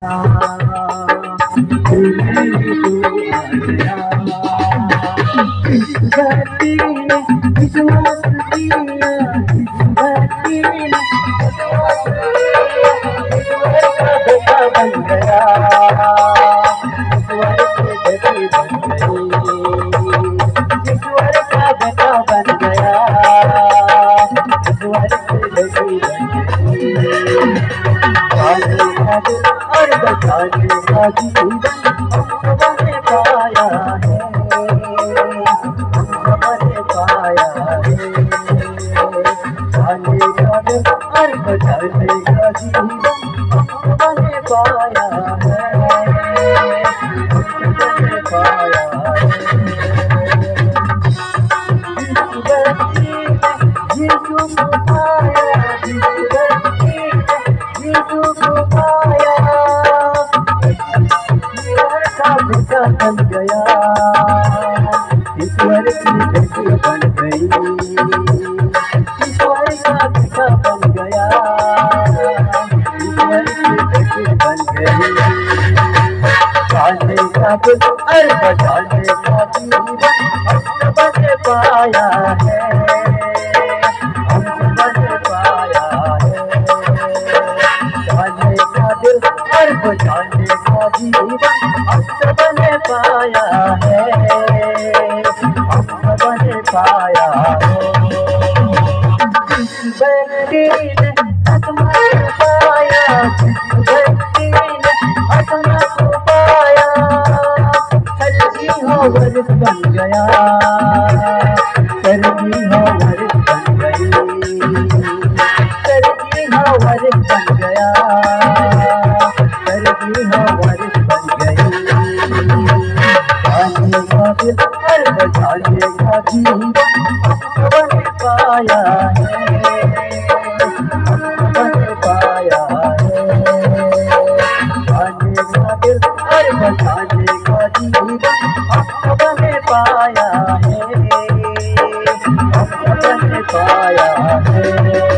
धरती ने विश्वास दिया, धरती ने विश्वास दिया, ईश्वर का बेटा बन गया, ईश्वर की बेटी बन गई, ईश्वर का बेटा बन गया, ईश्वर की बेटी बन गई। पाने का दिल और बचाने का जीवन हमने पाया है, हमने पाया है। पाने का दिल और बचाने का जीवन हमने पाया है, हमने पाया है। जिस धरती में यीशु को पाया, जिस धरती में यीशु को पाया, ईश्वर का बेटा बन गया, ईश्वर की बेटी बन गई, ईश्वर का बेटा बन गया, ईश्वर की बेटी बन गई। पाने का दिल और बचाने का जीवन हमने पाया है, हमने पाया है। पाने का दिल और बचाने का जीवन हमने पाया है, हमने पाया है। जिस व्यक्ति ने आत्मा को पाया, जिस व्यक्ति ने आत्मा को पाया, सर्गी हो वर्ष बन गया, सर्गी हो वर्ष बन गई, सर्गी हो वर्ष बन गया, सर्गी हो वर्ष बन गई। पाने का दिल और बचाने का जीवन हमने पाया है, हमने पाया है। पाने का दिल और बचाने का जीवन हमने पाया है, हमने पाया है।